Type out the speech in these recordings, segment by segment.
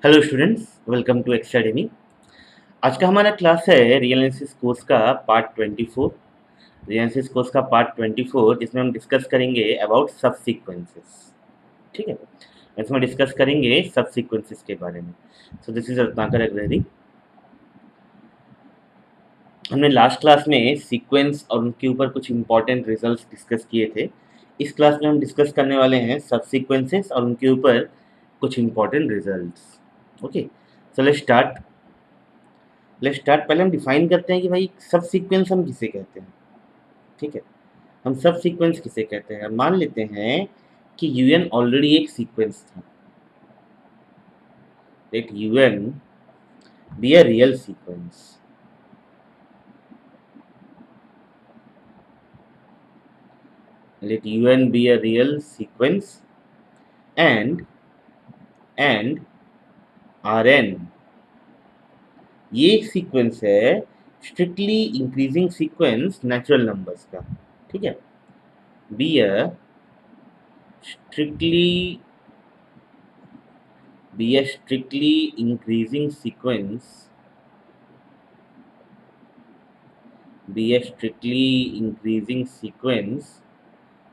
Hello students, welcome to academy. आज का हमारा क्लास है रियल एनालिसिस कोर्स का पार्ट 24। रियल एनालिसिस कोर्स का पार्ट 24 जिसमें हम डिस्कस करेंगे अबाउट सब सीक्वेंसेस। ठीक है, इसमें डिस्कस करेंगे सब सीक्वेंसेस के बारे में। So this is Ratnakar Agrahari. हमने लास्ट क्लास में सीक्वेंस और उनके ऊपर कुछ इंपॉर्टेंट रिजल्ट्स डिस्कस किए थे। इस क्लास में हम डिस्कस करने वाले हैं सब सीक्वेंसेस और उनके ऊपर कुछ important results. Okay, so let's start. पहले हम डिफाइन करते हैं कि भाई सब सीक्वेंस हम किसे कहते हैं। ठीक है, हम सब सीक्वेंस किसे कहते हैं। मान लेते हैं कि यूएन ऑलरेडी एक सीक्वेंस था। Let u n be a real sequence. Let u n be a real sequence and r n ये एक सीक्वेंस है, strictly increasing sequence natural numbers का। ठीक है, be a strictly increasing sequence, be a strictly increasing sequence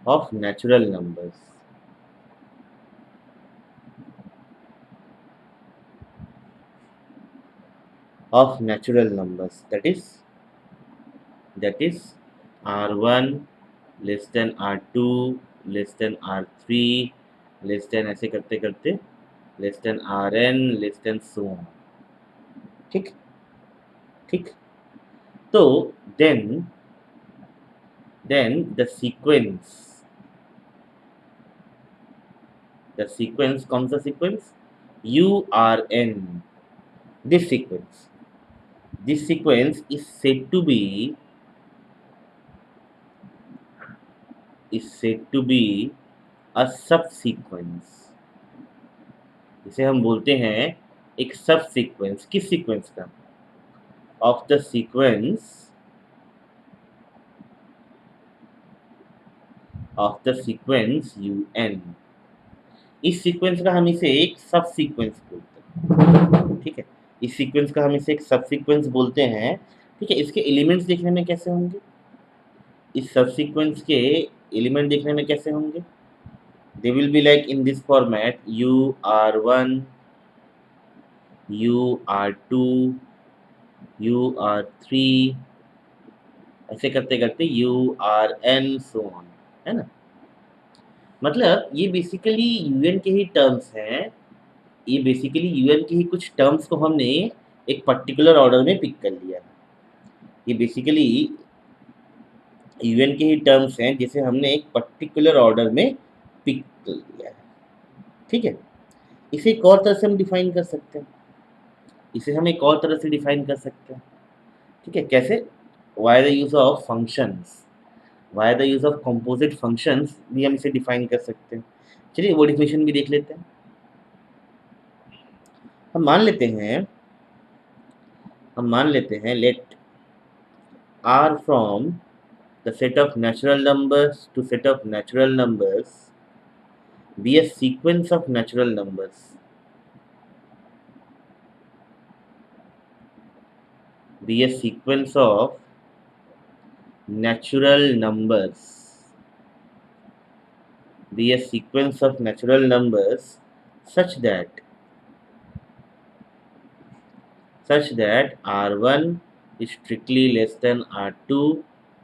of natural numbers. That is R1 less than R2 less than R3 less than ऐसे करते करते less than Rn less than so on. ठीक ठीक, तो then the sequence कौन सा sequence? URN. This sequence is said to be a subsequence. इसे हम बोलते हैं एक सब सीक्वेंस। किस सीक्वेंस का? Of the sequence UN। इस सीक्वेंस का हम इसे एक सब सीक्वेंस बोलते हैं। ठीक है, इस सीक्वेंस का हम इसे एक सब सीक्वेंस बोलते हैं। ठीक है, इसके एलिमेंट्स देखने में कैसे होंगे? इस सब सीक्वेंस के एलिमेंट देखने में कैसे होंगे? They will be like in this format: UR1, UR2, UR3, ऐसे करते करते URN so on, है ना। मतलब ये बेसिकली यूएन के ही टर्म्स हैं। ये बेसिकली यूएन के ही कुछ टर्म्स को हमने एक पर्टिकुलर ऑर्डर में पिक कर लिया है। ये बेसिकली यूएन के ही टर्म्स हैं जिसे हमने एक पर्टिकुलर ऑर्डर में पिक कर लिया है। ठीक है, इसे एक और तरह से हम डिफाइन कर सकते हैं। ठीक है, कैसे? Why the use of functions, why the use of composite functions भी हम इसे डिफाइन कर सकते हैं। चलिए वो डिफिनेशन भी देख लेते हैं। हम मान लेते हैं late R from the set of natural numbers to set of natural numbers be a sequence of natural numbers. Be a sequence of natural numbers. Be a sequence of natural numbers such that R1 is strictly less than R2,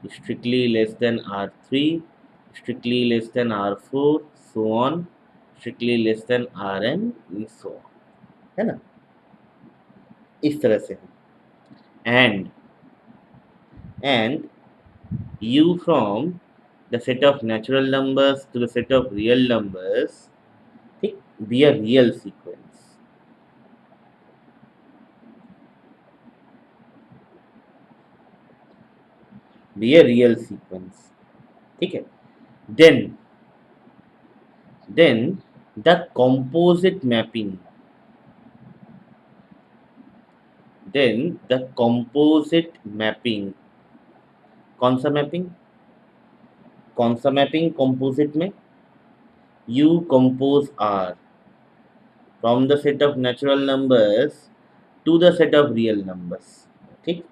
strictly less than R3, strictly less than R4, so on, strictly less than Rn and so on, है ना। इस तरह से and u from the set of natural numbers to the set of real numbers, ठीक, be a real sequence. Be a real sequence. ठीक है, then the composite mapping, कौन सा मैपिंग? कंपोजिट में U compose R, from the set of natural numbers to the set of real numbers, ठीक।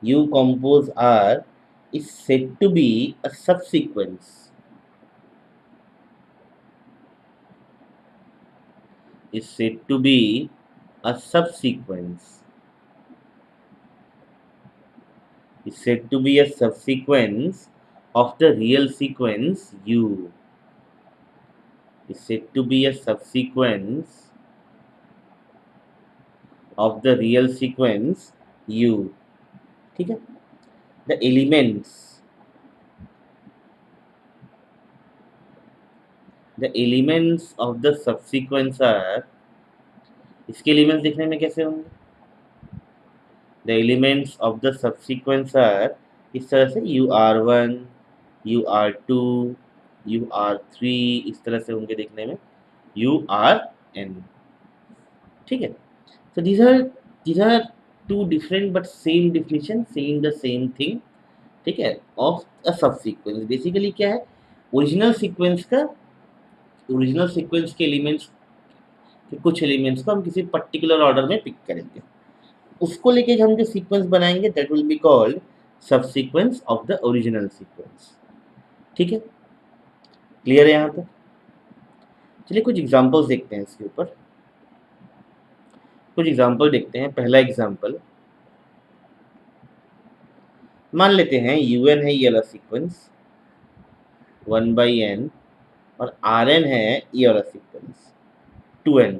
U compose R is said to be a subsequence, is said to be a subsequence, is said to be a subsequence of the real sequence U, is said to be a subsequence of the real sequence U, ठीक है। the elements the elements of the subsequence are, इसके elements देखने में कैसे होंगे? the elements of the subsequence are, इस तरह से UR1 UR2 UR3 इस तरह से होंगे देखने में, URN, ठीक है। so these are two different but same definition saying the same thing, ठीक है, ऑफ अ सबसीक्वेंस। बेसिकली क्या है, ओरिजिनल सीक्वेंस का, ओरिजिनल सीक्वेंस के एलिमेंट्स के कुछ एलिमेंट्स को हम किसी पर्टिकुलर ऑर्डर में पिक करेंगे, उसको लेके हम जो सीक्वेंस बनाएंगे that will be called subsequence of the original sequence, ठीक है। क्लियर है यहाँ तक? चलिए कुछ एग्जांपल्स देखते हैं इसके ऊपर, कुछ एग्जांपल देखते हैं। पहला एग्जांपल मान लेते हैं UN है ये वाला सीक्वेंस 1/n और RN है ये वाला sequence 2n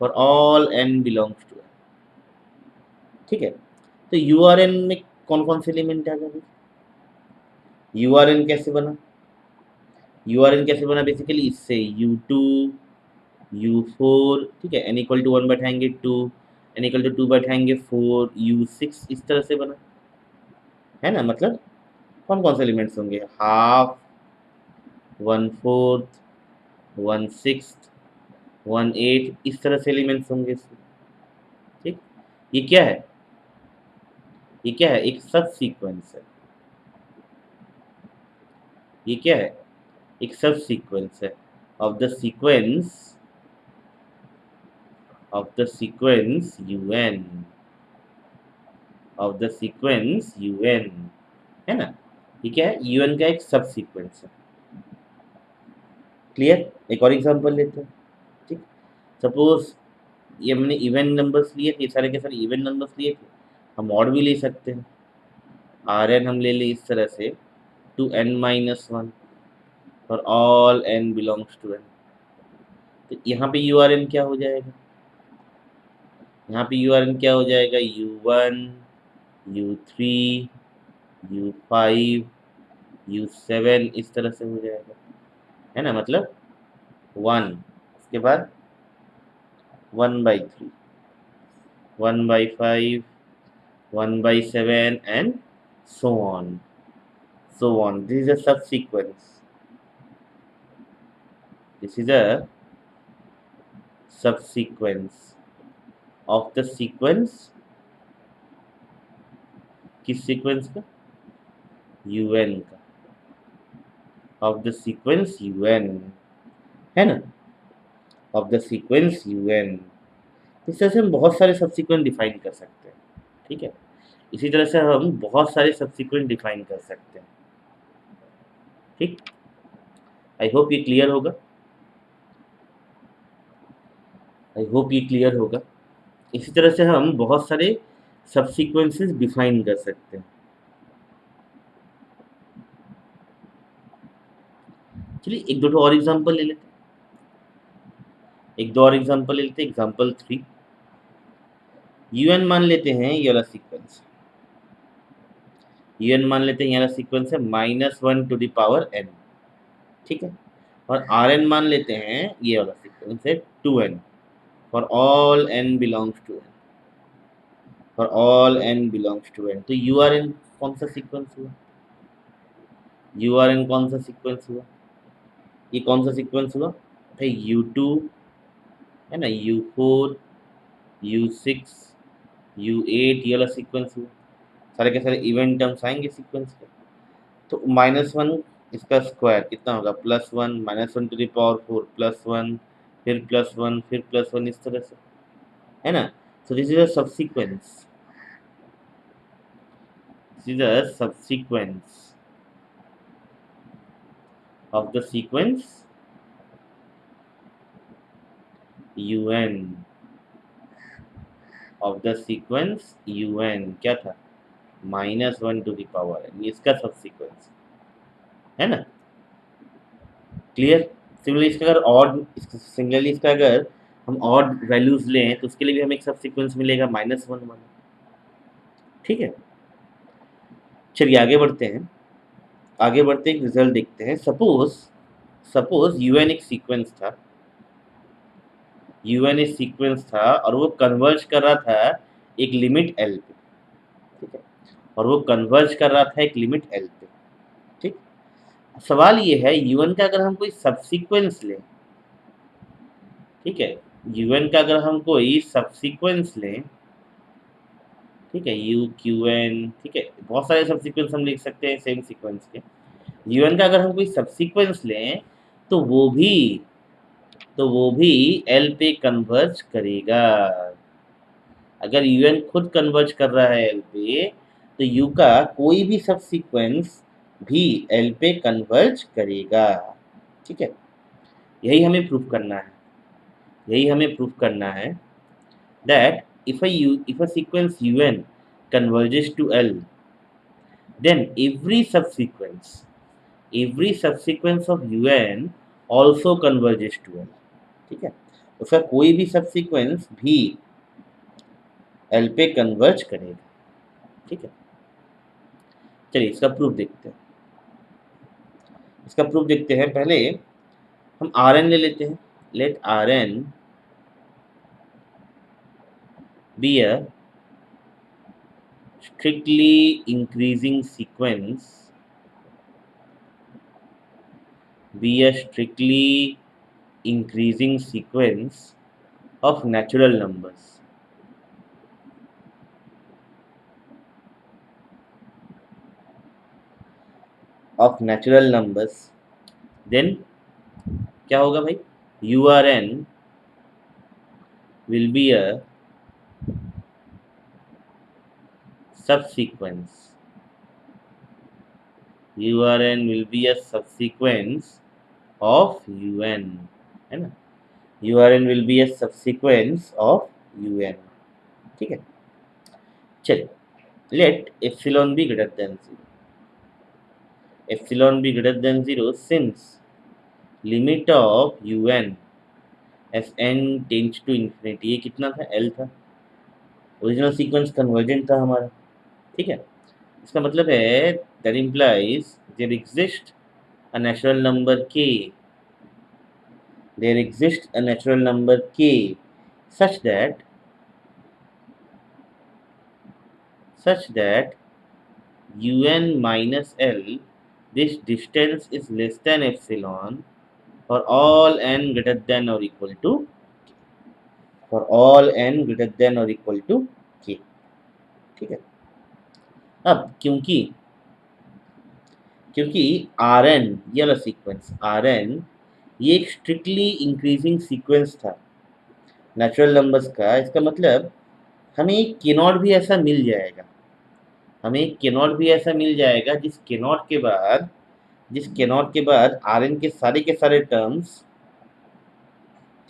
for all n belongs to n, ठीक है। तो URN में कौन कौन से एलिमेंट आ गए? URN कैसे बना? URN कैसे बना? बेसिकली इससे U2 U4, ठीक है, n इक्वल टू 1 बैठाएंगे 2, n इक्वल टू 2 बैठाएंगे 4, U6 इस तरह से बना है ना। मतलब कौन कौन से एलिमेंट्स होंगे? हाफ, 1/4, 1/6, 1/8 इस तरह से एलिमेंट्स होंगे इसमें, ठीक। ये क्या है? ये क्या है? एक सब सीक्वेंस है। ये क्या है? एक सब सीक्वेंस है of the sequence UN, of the sequence UN, है ना। ये क्या है? UN का एक सब सीक्वेंस है। क्लियर? एक और एग्जांपल लेते हैं, ठीक। सपोज ये हमने इवन नंबर्स लिए थे, सारे के सारे इवन नंबर्स लिए थे, हम ऑड भी ले सकते हैं। Rn हम ले लें इस तरह से 2n-1 for all n belongs to n। तो यहाँ पे URN क्या हो जाएगा? यहाँ पे URN क्या हो जाएगा? U1 U3 U5 U7 इस तरह से हो जाएगा, है ना। मतलब 1, उसके बाद 1/3 1/5 1/7 and so on, so on. This is a subsequence. This is a subsequence of the sequence, किस सीक्वेंस का? UN का, of the sequence UN, है ना, of the sequence UN। इस तरह से हम बहुत सारे सबसीक्वेंस डिफाइन कर सकते हैं, ठीक है। इसी तरह से हम बहुत सारे सबसीक्वेंस डिफाइन कर सकते हैं, ठीक। आई होप ये क्लियर होगा, आई होप ये क्लियर होगा। इसी तरह से हम बहुत सारे सबसीक्वेंसेस डिफाइन कर सकते हैं। चलिए एक दो और एग्जांपल ले लेते हैं, एक दो और एग्जांपल ले लेते हैं। एग्जांपल 3, UN मान लेते हैं ये वाला सीक्वेंस, UN मान लेते हैं ये वाला सीक्वेंस है -1⁻n, ठीक है। और Rn मान लेते हैं ये वाला सीक्वेंस है 2n for all n belongs to n, for all n belongs to n। तो URN कौन सा सीक्वेंस हुआ? URN कौन सा सीक्वेंस हुआ? ये कौन सा सीक्वेंस हुआ भाई? U2 है ना, U4 U6 U8 ये वाला सीक्वेंस हुआ। सारे के सारे इवेंट टर्म्स आएंगे सीक्वेंस के। तो -1 इसका स्क्वायर कितना होगा? +1 -1⁻4 +1 फिर +1 फिर +1 इस तरह से, है ना। So this is a subsequence, this is a subsequence of the sequence un, of the sequence un क्या था, -1 टू द पावर n, इसका सबसीक्वेंस, है ना। क्लियर। सिमिलरली इसका अगर ऑड, सिमिलरली इसका अगर हम ऑड वैल्यूज लें तो उसके लिए भी हमें एक सबसीक्वेंस मिलेगा -1 वाला। ठीक है, चलिए आगे बढ़ते हैं। आगे बढ़ते एक रिजल्ट देखते हैं। सपोज सपोज un एक सीक्वेंस था, un एक सीक्वेंस था और वो कन्वर्ज कर रहा था एक लिमिट l पे, ठीक है, और वो कन्वर्ज कर रहा था एक लिमिट l पे। ठीक, सवाल ये है un का अगर हम कोई सबसीक्वेंस लें, ठीक है, un का अगर हम कोई सबसीक्वेंस लें, ठीक है, u q n, ठीक है, बहुत सारे सबसीक्वेंस हम लिख सकते हैं सेम सीक्वेंस के। un का अगर हम कोई सबसीक्वेंस लें तो वो भी l पे कन्वर्ज करेगा। अगर un खुद कन्वर्ज कर रहा है l पे, तो u का कोई भी सबसीक्वेंस भी l पे कन्वर्ज करेगा। ठीक है, यही हमें प्रूफ करना है, यही हमें प्रूफ करना है that if a sequence un converges to L, then every subsequence of un also converges to L। ठीक है, उसका कोई भी सबसीक्वेंस भी L पे कन्वर्ज करेगा। ठीक है, चलिए इसका प्रूफ देखते हैं। इसका प्रूफ देखते हैं, पहले हम Rn ले लेते हैं। Let Rn be a strictly increasing sequence, be a strictly increasing sequence of natural numbers। of natural numbers, then क्या होगा भाई, urn will be a subsequence, urn will be a subsequence of un, है ना, urn will be a subsequence of un। ठीक है, चलिए let epsilon be greater than 0, epsilon be greater than 0 since limit of un as n tends to infinity, ये कितना था, l था, original sequence convergent था हमारा। ठीक है, इसका मतलब है that implies there exist a natural number k, there exist a natural number k such that un minus l, this distance is less than epsilon for all n greater than or equal to for all n greater than or equal to k। ठीक है, अब क्योंकि क्योंकि Rn ये वाला sequence Rn ये एक strictly increasing sequence था नेचुरल नंबर्स का, इसका मतलब हमें एक के नॉट भी ऐसा मिल जाएगा, हमें एक के नॉट भी ऐसा मिल जाएगा जिस के नॉट के बाद Rn के सारे टर्म्स,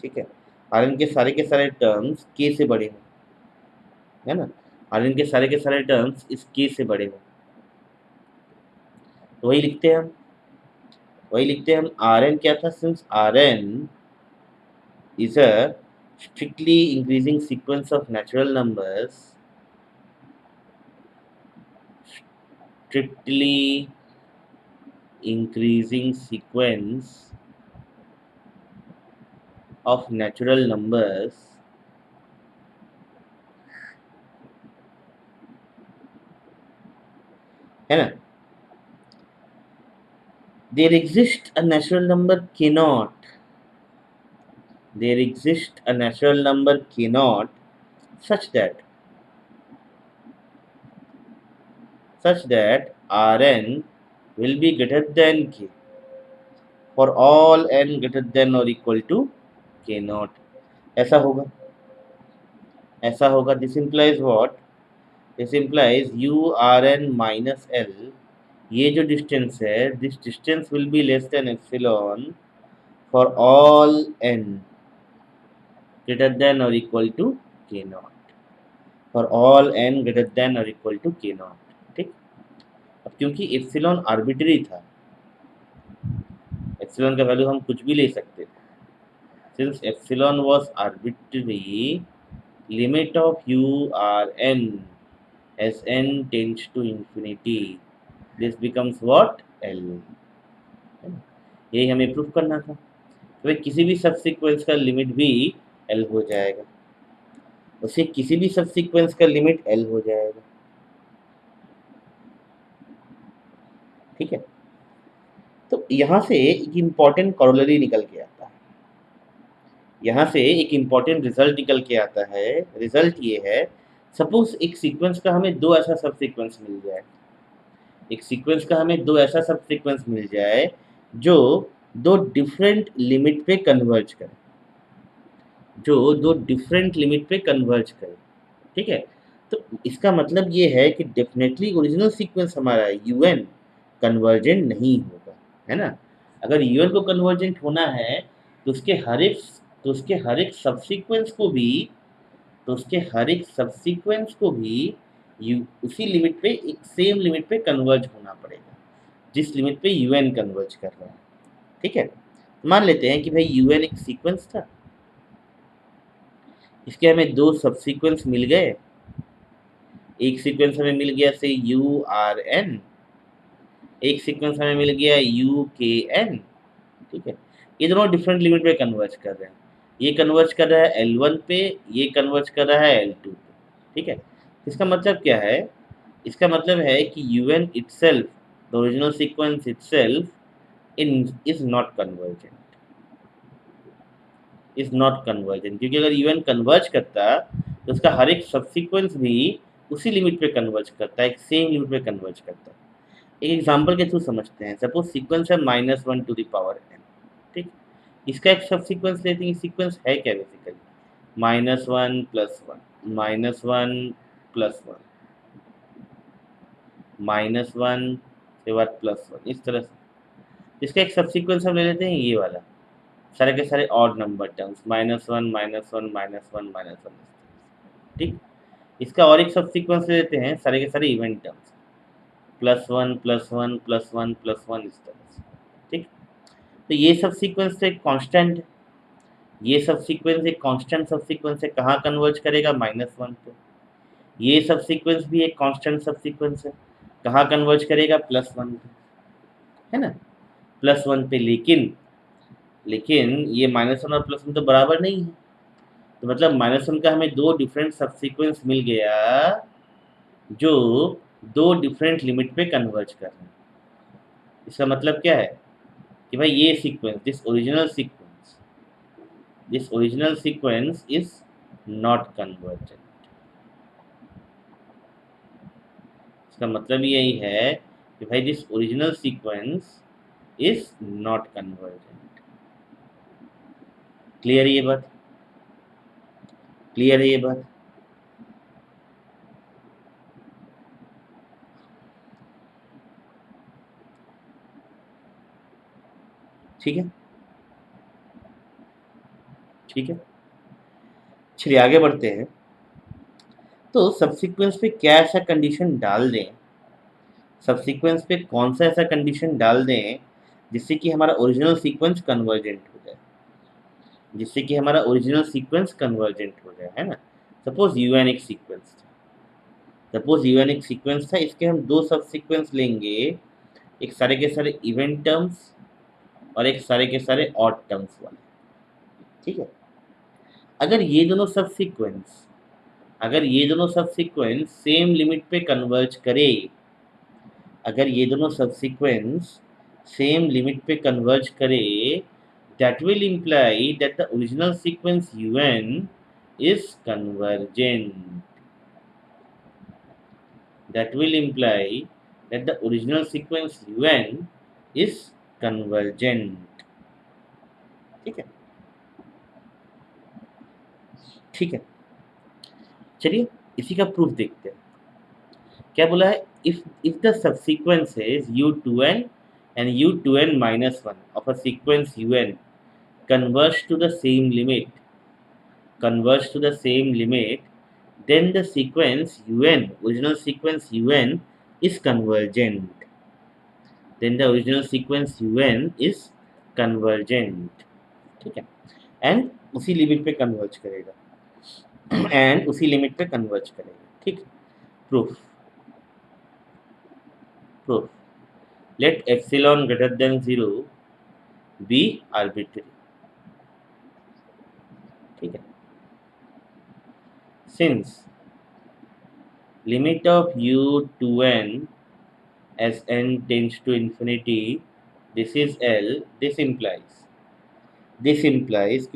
ठीक है, Rn के सारे टर्म्स k से बड़े हों, है ना, Rn के सारे टर्म्स इस k से बड़े हों। तो वही लिखते हैं हम Rn क्या था, since Rn is a strictly increasing sequence of natural numbers, strictly increasing sequence of natural numbers, है ना, there exists a natural number k naught, there exists a natural number k naught such that Rn will be greater than k for all n greater than or equal to k not, ऐसा होगा, ऐसा होगा। This implies what, this implies u are n minus l, ये जो distance है, this distance will be less than epsilon for all n greater than और equal to k not, for all n greater than और equal to k not. ठीक। अब क्योंकि epsilon arbitrary था, epsilon का वैल्यू हम कुछ भी ले सकते थे, since epsilon was arbitrary, limit of u r n as n tends to infinity, this becomes what, l। यही हमें प्रूफ करना था, तो भाई किसी भी सबसीक्वेंस का लिमिट भी l हो जाएगा, उसे किसी भी सबसीक्वेंस का लिमिट l हो जाएगा। ठीक है, तो यहाँ से एक इम्पॉर्टेंट कॉरोलरी निकल के आता है, यहाँ से एक इम्पॉर्टेंट रिजल्ट निकल के आता है। रिजल्ट ये है, सपोज एक सीक्वेंस का हमें दो ऐसा सब सीक्वेंस मिल जाए, एक सीक्वेंस का हमें दो ऐसा सब सीक्वेंस मिल जाए जो दो डिफरेंट लिमिट पे कन्वर्ज करे, जो दो डिफरेंट लिमिट पे कन्वर्ज करे। ठीक है, तो इसका मतलब ये है कि डेफिनेटली ओरिजिनल सीक्वेंस हमारा यूएन कन्वर्जेंट नहीं होगा, है ना। अगर यूएन को कन्वर्जेंट होना है तो उसके हर एक सबसीक्वेंस को भी, तो उसके हर एक सबसीक्वेंस को भी उसी लिमिट पे, एक सेम लिमिट पे कन्वर्ज होना पड़ेगा जिस लिमिट पे यूएन कन्वर्ज कर रहा है। ठीक है, मान लेते हैं कि भाई यूएन एक सीक्वेंस था, इसके हमें दो सबसीक्वेंस मिल गए, एक सीक्वेंस हमें मिल गया से यू आर एन, एक सीक्वेंस हमें मिल गया यू के एन। ठीक है, ये दोनों डिफरेंट लिमिट पे कन्वर्ज कर रहे हैं, ये कन्वर्ज कर रहा है L1 पे, ये कन्वर्ज कर रहा है L2 पे। ठीक है, इसका मतलब क्या है, इसका मतलब है कि UN itself, the original sequence itself is not convergent, is not convergent, क्योंकि अगर UN कन्वर्ज करता तो उसका हर एक सबसीक्वेंस भी उसी लिमिट पे कन्वर्ज करता है, एक सेम लिमिट पे कन्वर्ज करता है। एक एग्जांपल के थ्रू समझते हैं, सपोज सीक्वेंस है -1 to the power n। ठीक, इसका एक सब सीक्वेंस लेते हैं, सीक्वेंस है क्या बेसिकली, -1 + 1, -1 + 1, -1 के बाद +1, इस तरह से। इसका एक सब सीक्वेंस हम ले लेते हैं ये वाला, सारे के सारे ऑड नंबर टर्म्स, -1 -1 -1 -1। ठीक, इसका और एक सब सीक्वेंस ले लेते हैं, सारे के सारे इवेंट टर्म्स, +1 +1 +1 +1, इस तरह से। ठीक, तो ये सब सीक्वेंस तो एक कांस्टेंट है, ये सब सीक्वेंस एक कांस्टेंट सब सीक्वेंस है, कहाँ कन्वर्ज करेगा, -1 पे। ये सब सीक्वेंस भी एक कांस्टेंट सब सीक्वेंस है, कहाँ कन्वर्ज करेगा, +1 पे, है ना, +1 पे। लेकिन लेकिन ये -1 और +1 तो बराबर नहीं है, तो मतलब -1 का हमें दो डिफरेंट सब सीक्वेंस मिल गया जो दो डिफरेंट लिमिट पे कन्वर्ज कर रहे हैं। इसका मतलब क्या है कि भाई ये sequence, this original sequence is not convergent. इसका मतलब यही है कि भाई this original sequence is not convergent. Clear है ये बात, क्लियर है ये बात। ठीक है, ठीक है, चलिए आगे बढ़ते हैं। तो सबसीक्वेंस पे क्या ऐसा कंडीशन डाल दें, सबसीक्वेंस पे कौन सा ऐसा कंडीशन डाल दें जिससे कि हमारा ओरिजिनल सीक्वेंस कन्वर्जेंट हो जाए, जिससे कि हमारा ओरिजिनल सीक्वेंस कन्वर्जेंट हो जाए, है ना। सपोज यूएन एक सीक्वेंस था, सपोज यूएन एक सीक्वेंस था, इसके हम दो सब सीक्वेंस लेंगे, एक सारे के सारे इवेंट टर्म्स और एक सारे के सारे ऑड टर्म्स वाले। ठीक है, अगर ये दोनों सब सीक्वेंस, अगर ये दोनों सब सीक्वेंस सेम लिमिट पे कन्वर्ज करे, अगर ये दोनों सब सीक्वेंस सेम लिमिट पे कन्वर्ज करे, that will imply that the original sequence un is convergent, that will imply that the original sequence un is convergent। ठीक है, ठीक है, चलिए इसी का प्रूफ देखते हैं। क्या बोला है, if the subsequences u2n and u2n minus 1 of a sequence un converge to the same limit, then the sequence un, original sequence un, is convergent. Then the original sequence un is convergent. ठीक है, and उसी limit पे converge करेगा and उसी limit पे converge करेगा। ठीक, proof proof let epsilon greater than 0 be arbitrary. ठीक है, since limit of u to n as n tends to infinity, this is L, this implies कि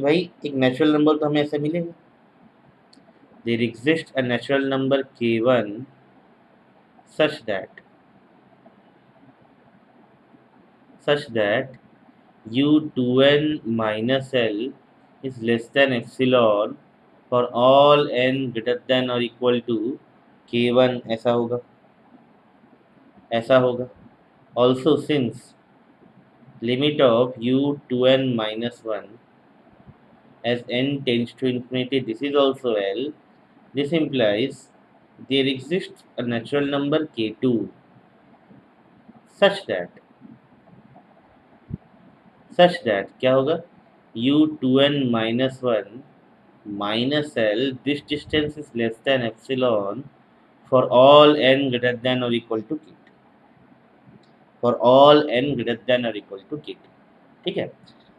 भाई एक नेचुरल नंबर तो हमें ऐसे मिलेगा, there exists a natural number k1 such that u2n minus L is less than epsilon for all n greater than or equal to k1, ऐसा होगा। Also since limit of u to n minus 1 as n tends to infinity, this is also L, this implies there exists a natural number k2 such that क्या होगा, u2n minus 1 minus L, this distance is less than epsilon for all n greater than or equal to k, for all n greater than or equal to k। ठीक है,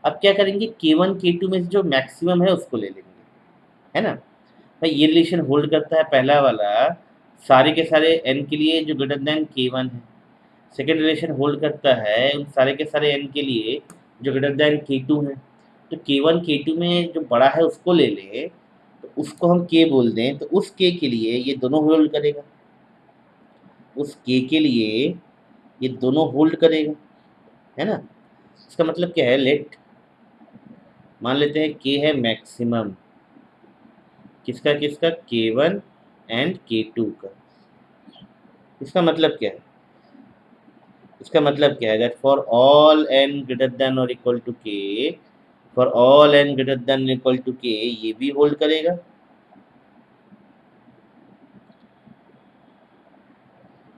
अब क्या करेंगे, k1 k2 में से जो मैक्सिमम है उसको ले लेंगे, है ना भाई। ये रिलेशन होल्ड करता है पहला वाला सारे के सारे n के लिए जो ग्रेटर देन k1 है, सेकेंड रिलेशन होल्ड करता है उन सारे के सारे n के लिए जो ग्रेटर देन k2 है। तो k1 k2 में जो बड़ा है उसको ले लें, तो उसको हम k बोल दें, तो उस k के लिए ये दोनों होल्ड करेगा, उस k के लिए ये दोनों होल्ड करेगा, है ना। इसका मतलब क्या है, लेट मान लेते हैं k है मैक्सिमम, किसका k1 एंड k2 का। इसका मतलब क्या है, that for all n greater than और equal to k, for all n greater than equal to k ये भी होल्ड करेगा,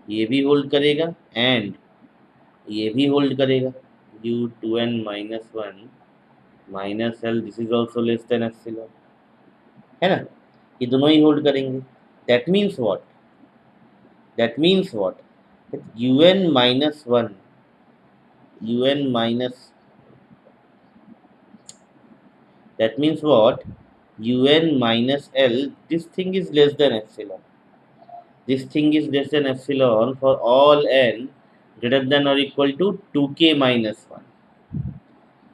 ये भी होल्ड करेगा एंड ये भी होल्ड करेगा, u2n minus 1 minus L, this is also less than epsilon, है ना। ये दोनों ही होल्ड करेंगे। That means what, that un minus 1 un minus, that means what, un minus L, this thing is less than epsilon, for all n greater than or equal to 2k minus 1,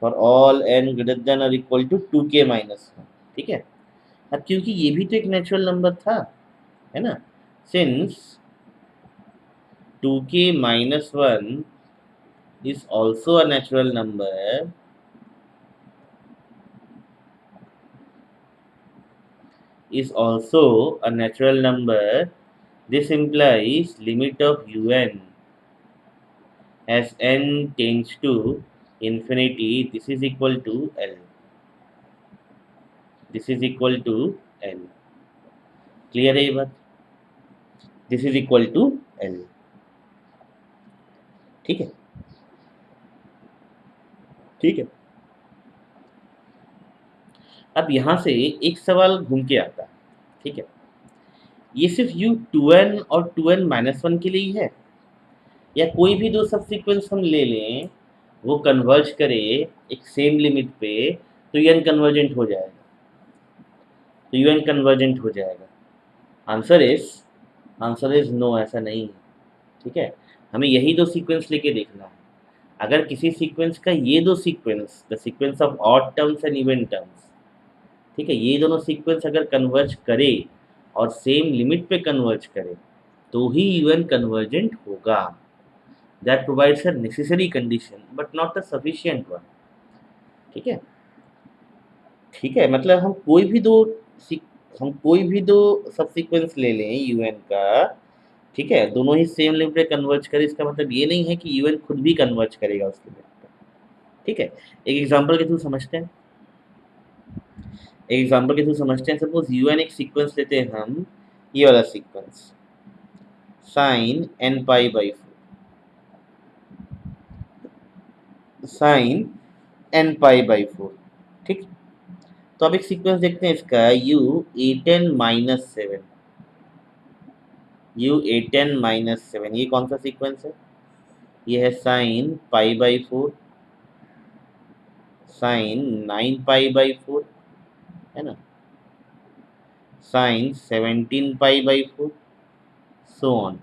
for all n greater than or equal to 2k minus 1। ठीक है, अब क्योंकि ये भी तो एक natural number था, है ना, since 2k minus 1 is also a natural number, this implies limit of un as n tends to infinity, this is equal to L, clear है ये बात, this is equal to L। ठीक है, अब यहां से एक सवाल घूम के आता है। ठीक है, ये सिर्फ u2n और 2n माइनस 1 के लिए ही है, या कोई भी दो सबसीक्वेंस हम ले लें वो कन्वर्ज करे एक सेम लिमिट पे, तो un कन्वर्जेंट हो जाएगा, आंसर इज नो, ऐसा नहीं है। ठीक है, हमें यही दो सीक्वेंस लेके देखना है। अगर किसी सीक्वेंस का ये दो sequence, the sequence of odd terms and even terms, ठीक है, ये दोनों सीक्वेंस अगर कन्वर्ज करे और सेम लिमिट पे कन्वर्ज करे तो ही यूएन कन्वर्जेंट होगा। That provides a necessary condition but not a sufficient one. ठीक है, मतलब हम कोई भी दो हम कोई भी दो सबसीक्वेंस ले लें यूएन का, ठीक है, दोनों ही सेम लिमिट पे कन्वर्ज करे, इसका मतलब ये नहीं है कि यूएन खुद भी कन्वर्ज करेगा उस लिमिट पे। ठीक है, एक एग्जांपल के थ्रू समझते हैं, एक एग्जांपल के थ्रू समझते हैं। सपोज यूएन एक सीक्वेंस लेते हैं हम, ये वाला sequence sine n pi by 4, sine n pi by 4। ठीक, तो अब एक सीक्वेंस देखते हैं इसका, यू ए10 माइनस 7, यू ए10 माइनस 7, ये कौन सा सीक्वेंस है? ये है sine pi by 4, sine 9 pi by 4, है ना, sine 17 pi by 4, so on.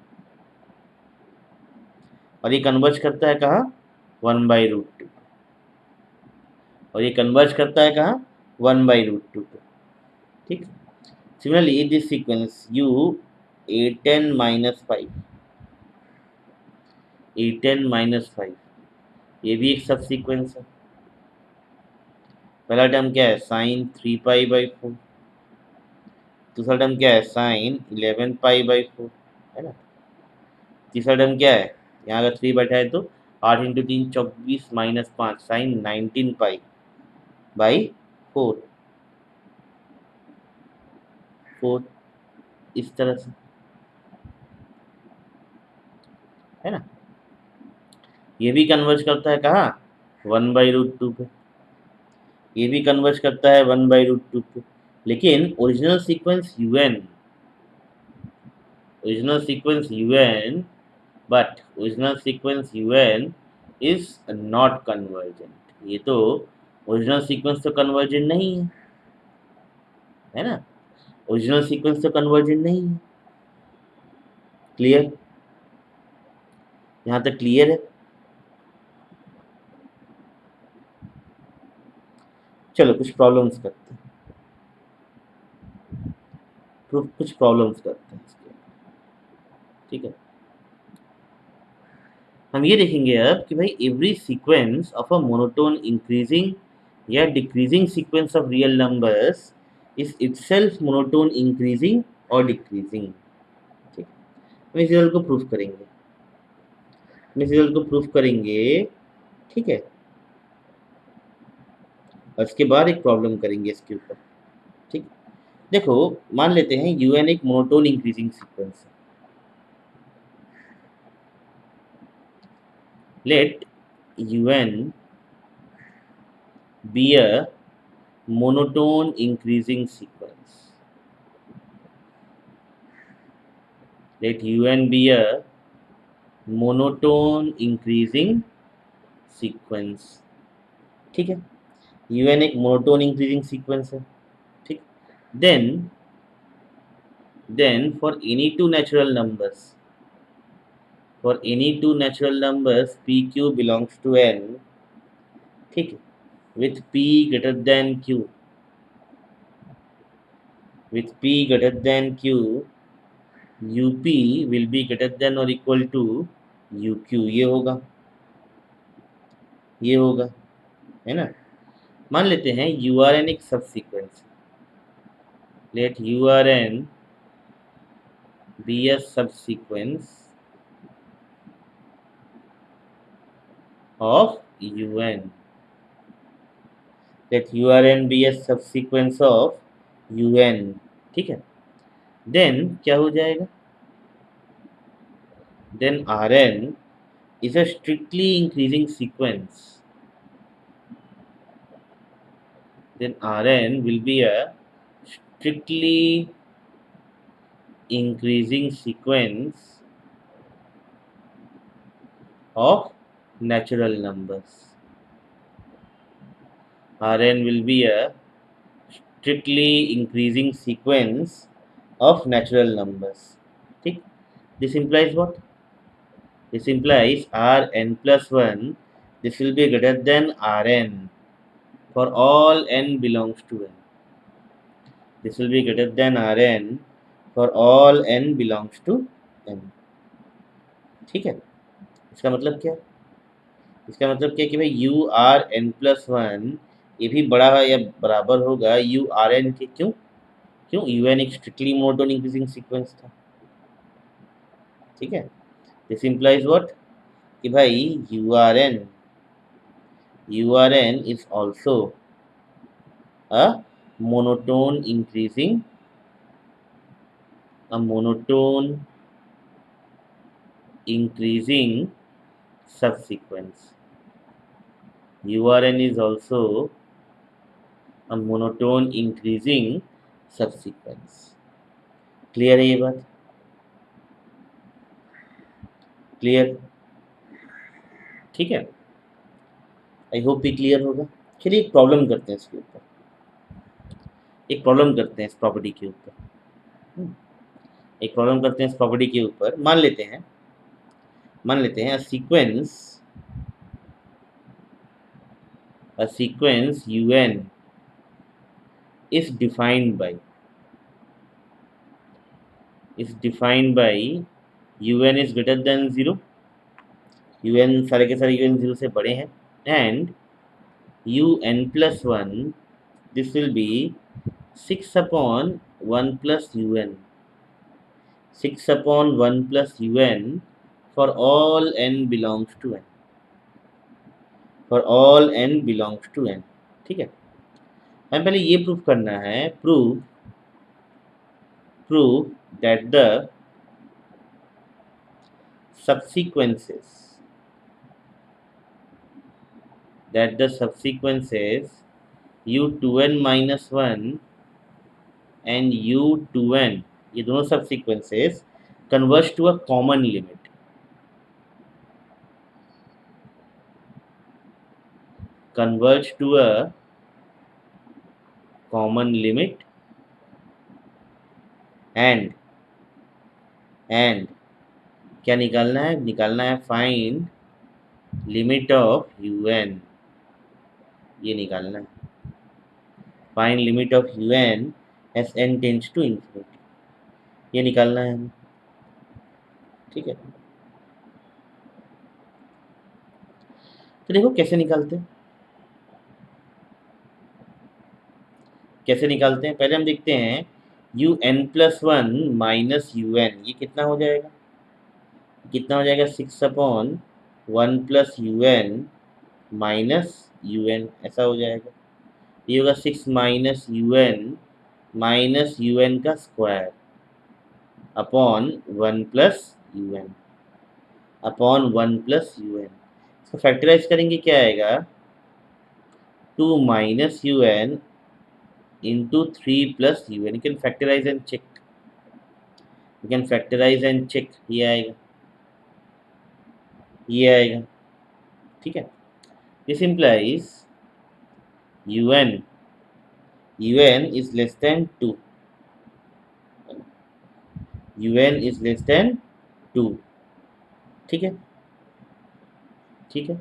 और ये कन्वर्ज करता है कहाँ? 1/√2। और ये कन्वर्ज करता है कहाँ? 1/√2 पे। ठीक, similarly this sequence you a10 minus 5, a10 minus 5, ये भी एक सब सीक्वेंस है। पहला टर्म क्या है? साइन 3 पाई बाई 4, दूसरा टर्म क्या है? साइन 11 पाई बाई 4, है ना। तीसरा टर्म क्या है? यहाँ अगर 3 बैठा है तो 8 into 3 24 minus 5, sine 19 pi by 4, 4, इस तरह से, है ना। ये भी कन्वर्ज करता है कहाँ? 1/√2 पे। ये भी कन्वर्ज करता है 1/√2 पे। लेकिन original sequence UN, original sequence UN, but original sequence UN is not convergent. ये तो ओरिजिनल सीक्वेंस तो कन्वर्जेंट नहीं है ना, ओरिजिनल सीक्वेंस तो कन्वर्जेंट नहीं है। क्लियर? यहाँ तक क्लियर है? चलो कुछ प्रॉब्लम्स करते हैं, कुछ प्रॉब्लम्स करते हैं इसके। ठीक है, हम ये देखेंगे अब कि भाई every sequence of a monotone increasing या decreasing sequence of real numbers is itself monotone increasing और डिक्रीजिंग। ठीक, हम इस रिजल्ट को प्रूफ करेंगे, हम इस रिजल्ट को प्रूफ करेंगे। ठीक है, और इसके बाद एक प्रॉब्लम करेंगे इसके ऊपर। ठीक, देखो मान लेते हैं यूएन एक मोनोटोन इंक्रीजिंग सीक्वेंस है। Let u n be a monotone increasing sequence. Let un be a monotone increasing sequence. ठीक है, un एक monotone increasing sequence है। ठीक, then for any two natural numbers, for any two natural numbers pq belongs to n, ठीक है, with p greater than q, with p greater than q, up will be greater than or equal to uq, ये होगा, ये होगा, है ना। मान लेते हैं यू आर एन एक subsequence, let U are N be a subsequence of U N, let U are N be a subsequence of U N. ठीक है, देन क्या हो जाएगा? Then r n is a strictly increasing sequence, then Rn will be a strictly increasing sequence of natural numbers. Rn will be a strictly increasing sequence of natural numbers. ठीक, this implies what? This implies Rn plus 1, this will be greater than Rn for all n belongs to n. This will be greater than Rn for all n belongs to n. ठीक है, इसका मतलब क्या? इसका मतलब क्या कि भाई यू आर एन प्लस 1 ये भी बड़ा है या बराबर होगा यू आर एन के। क्यों? क्यों? un एक स्ट्रिक्टली मोनोटोन इंक्रीजिंग सीक्वेंस था, ठीक है। दिस इंप्लाइज व्हाट, कि भाई urn is also a monotone increasing a monotone increasing subsequence. urn is also a monotone increasing subsequence. Clear है ये बात? क्लियर? ठीक है, आई होप ये क्लियर होगा। चलिए एक प्रॉब्लम करते हैं इसके ऊपर, एक प्रॉब्लम करते हैं इस प्रॉपर्टी के ऊपर। हम्म, एक प्रॉब्लम करते हैं इस प्रॉपर्टी के ऊपर। मान लेते हैं a sequence un is defined by un is greater than 0, un सारे के सारे un 0 से बड़े हैं, and un plus 1, this will be 6 upon 1 plus un, 6 upon 1 plus un for all n belongs to n, for all n belongs to n, ठीक है। हमें पहले ये प्रूफ करना है, prove that the subsequences u2n minus 1 and u2n, ये दोनों subsequences converge to a common limit, converge to a common limit and क्या निकालना है? निकालना है फाइंड लिमिट ऑफ un, ये निकालना है find limit of un as n tends to infinity, ये निकालना है हमें, ठीक है। तो देखो कैसे निकालते हैं, पहले हम देखते हैं un प्लस 1 माइनस un, ये कितना हो जाएगा? 6 upon 1 plus un minus un, ऐसा हो जाएगा। ये होगा 6 माइनस un का स्क्वायर अपॉन 1 प्लस un, इसको फैक्टराइज करेंगे, क्या आएगा? 2 minus un into 3 plus un, you can factorize and check, ये आएगा, ठीक है। This implies un is less than 2, ठीक है,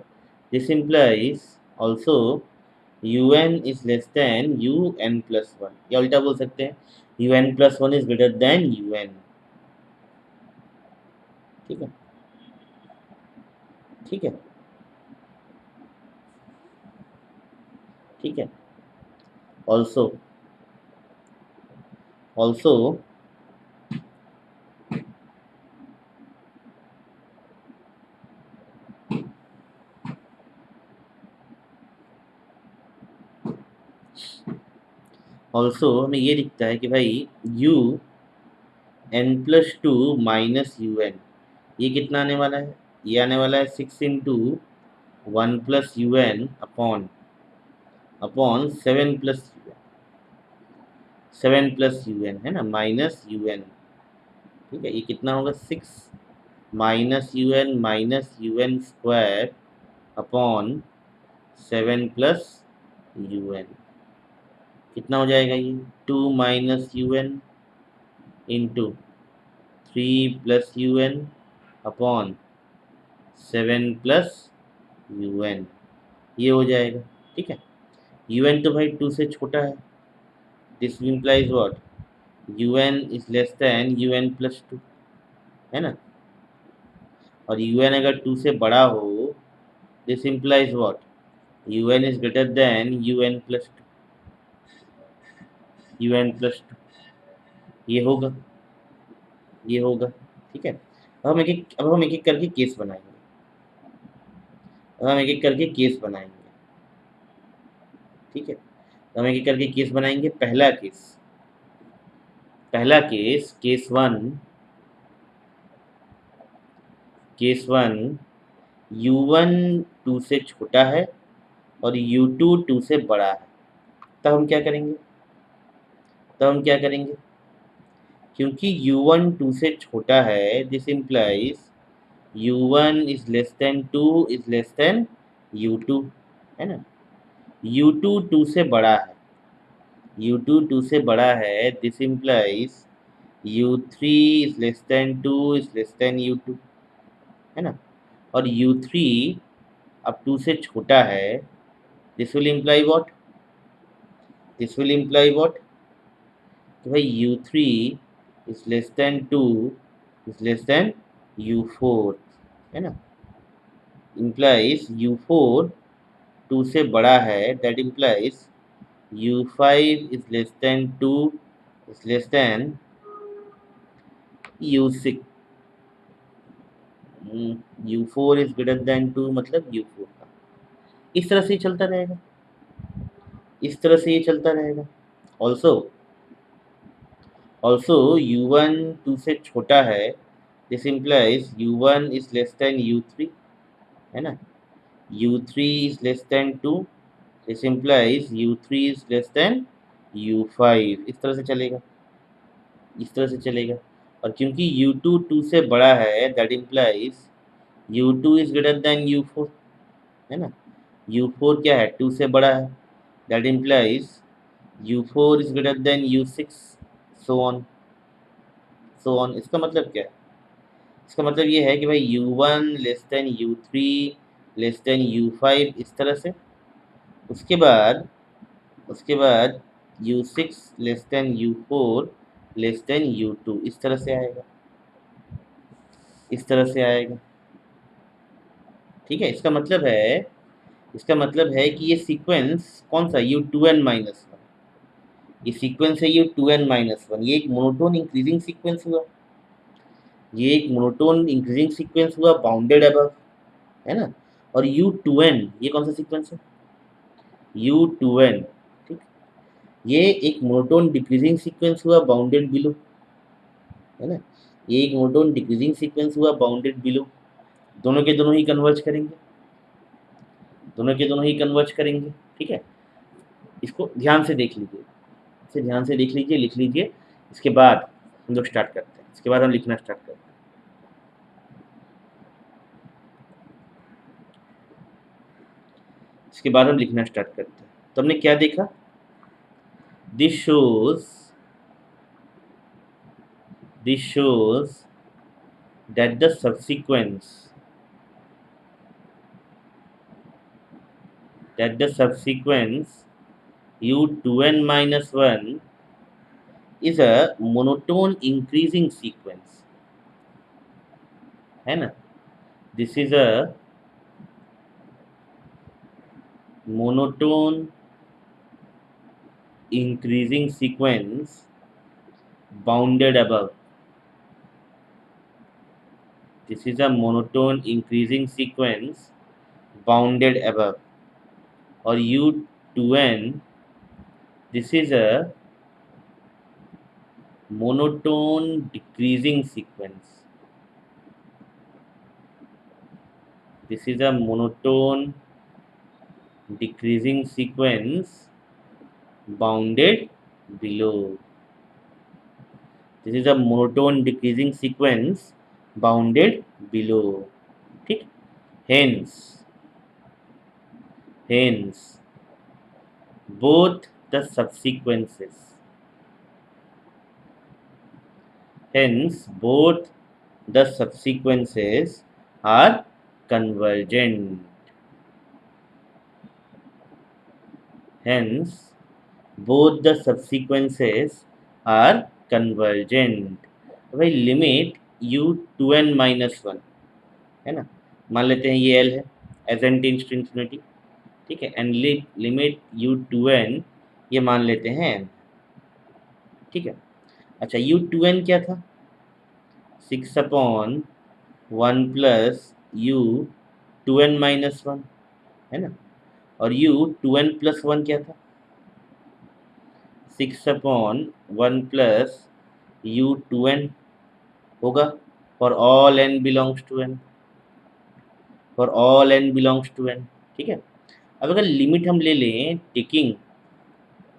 this implies also un is less than un plus 1, या उल्टा बोल सकते हैं un plus 1 is greater than un, ठीक है, also हमें ये दिखता है कि भाई un प्लस 2 माइनस un, ये कितना आने वाला है? ये आने वाला है 6 into 1 plus un upon 7 plus un, है ना, माइनस un, ठीक है। ये कितना होगा? 6 minus un square upon 7 plus un, कितना हो जाएगा ये? 2 minus un into 3 plus un upon 7 plus un, ये हो जाएगा, ठीक है। un तो भाई 2 से छोटा है, this implies what, un is less than un plus 2, है ना। और un अगर 2 से बड़ा हो, this implies what, un is greater than un plus 2, ये होगा, ये होगा। ठीक है, अब हम एक एक करके केस बनाएंगे। अब हम एक एक करके केस बनाएंगे। ठीक है, तो हम एक एक करके केस बनाएंगे। पहला केस, केस वन, U1 2 से छोटा है और U2 2 से बड़ा है। तब हम क्या करेंगे? क्योंकि U1 2 से छोटा है, this implies U1 is less than 2 is less than U2, है ना। U2 2 से बड़ा है, U2 2 से बड़ा है, this implies U3 is less than 2 is less than U2, है ना। और U3 अब 2 से छोटा है, दिस विल इम्प्लाई व्हाट? कि भाई U3 is less than 2 is less than U4, है ना। इम्प्लाइज U4 2 से बड़ा है, that implies U5 is less than 2 is less than U6। U4 is greater than 2 मतलब U4 का। इस तरह से ही चलता रहेगा, इस तरह से ये चलता रहेगा। ऑल्सो U1 2 से छोटा है, this implies U1 is less than U3, है ना। U3 is less than 2, this implies U3 is less than U5। इस तरह से चलेगा, इस तरह से चलेगा। और क्योंकि U2 2 से बड़ा है, that implies U2 is greater than U4, है ना। U4 क्या है? 2 से बड़ा है, that implies U4 is greater than U6, so on. इसका मतलब क्या है? इसका मतलब ये है कि भाई U1 less than U3 less than U5, इस तरह से। उसके बाद U6 less than U4 less than U2, इस तरह से आएगा, इस तरह से आएगा। ठीक है, इसका मतलब है कि ये सीक्वेंस कौन सा? U2n-1। ये सीक्वेंस है U2n-1। ये एक मोनोटोन इंक्रीजिंग सीक्वेंस हुआ, ये एक मोनोटोन इंक्रीजिंग सीक्वेंस हुआ बाउंडेड अबव, है ना। और U2n ये कौन सा सीक्वेंस है? U2n। ठीक, ये एक मोनोटोन डिक्रीजिंग सीक्वेंस हुआ बाउंडेड बिलो, है ना। ये एक मोनोटोन डिक्रीजिंग सीक्वेंस हुआ बाउंडेड बिलो। दोनों के दोनों ही कन्वर्ज करेंगे, दोनों के दोनों ही कन्वर्ज करेंगे। ठीक है, इसको ध्यान से देख लीजिए, इसे ध्यान से देख लीजिए, लिख लीजिए। इसके बाद हम लोग स्टार्ट करते हैं, इसके बाद हम लिखना स्टार्ट करते हैं। इसके बाद हम लिखना स्टार्ट करते हैं। तो हमने क्या देखा? This shows that the subsequence U2n-1 is a monotone increasing sequence, है ना। This is a monotone increasing sequence bounded above. This is a monotone increasing sequence bounded above. और U2n, this is a monotone decreasing sequence. This is a monotone decreasing sequence bounded below. This is a monotone decreasing sequence bounded below. ठीक, hence both the subsequences are convergent. Hence both the subsequences are convergent. भाई limit U2n-1, है ना, मान लेते हैं ये L है, as n tends to infinity. ठीक है, एंड लिमिट U2n ये मान लेते हैं n। ठीक है, अच्छा U2n क्या था, 6/1 प्लस U2n-1 है ना, और U2n+1 क्या था, 6/1 प्लस U2n होगा, for all n belongs to n, for all n belongs to n। ठीक है, अब अगर लिमिट हम ले लें, taking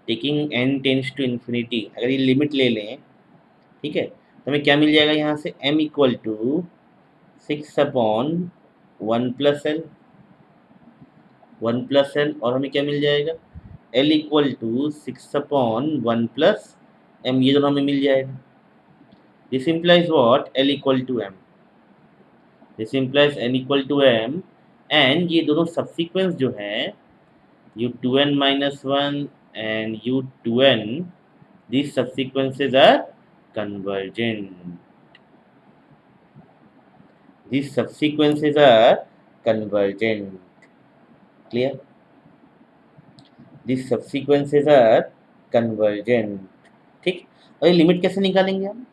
taking n tends to infinity, अगर ये लिमिट ले लें, ठीक है, तो हमें क्या मिल जाएगा यहाँ से, m equal to 6/1 plus l, 1+l, और हमें क्या मिल जाएगा, l equal to 6/1 plus m, ये दोनों हमें मिल जाएगा। This implies what, l equal to m, this implies n equal to m, and ये दोनों सब्सिक्वेंस जो हैं U2n-1 and U2n, these subsequences are convergent, these subsequences are convergent, clear, these subsequences are convergent। ठीक, और ये limit कैसे निकालेंगे हम,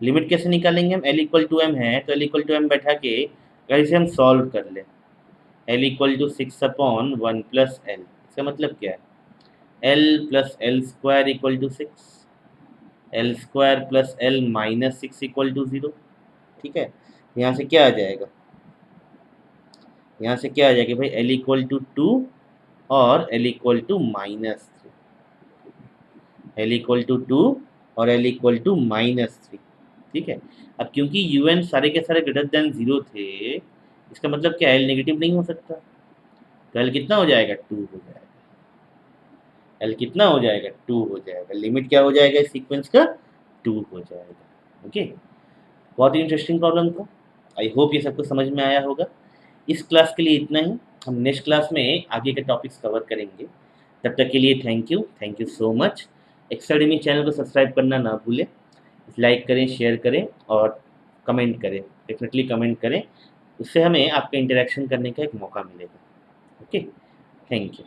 लिमिट कैसे निकालेंगे हम, l इक्वल टू m है तो l इक्वल टू m बैठा के अगर इसे हम सॉल्व कर लें, l equal to 6/1 plus l, इसका मतलब क्या है, l plus l square equal to 6, l square plus l minus 6 equal to 0। ठीक है, यहाँ से क्या आ जाएगा, यहाँ से क्या आ जाएगा भाई, एल इक्वल टू 2 और l equal to -3, l equal to 2 और एल इक्वल टू -3। ठीक है, अब क्योंकि यू एन सारे के सारे ग्रेटर देन 0 थे, इसका मतलब क्या, एल नेगेटिव नहीं हो सकता, तो एल कितना हो जाएगा, 2 हो जाएगा, एल कितना हो जाएगा, 2 हो जाएगा, लिमिट क्या हो जाएगा इस सीक्वेंस का, 2 हो जाएगा। ओके, बहुत ही इंटरेस्टिंग प्रॉब्लम था, आई होप ये सबको समझ में आया होगा। इस क्लास के लिए इतना ही, हम नेक्स्ट क्लास में आगे के टॉपिक्स कवर करेंगे। तब तक के लिए thank you so much. X academy channel को सब्सक्राइब करना ना भूलें, लाइक करें, शेयर करें और कमेंट करें, डेफिनेटली कमेंट करें, उससे हमें आपका इंटरेक्शन करने का एक मौका मिलेगा। Okay, thank you.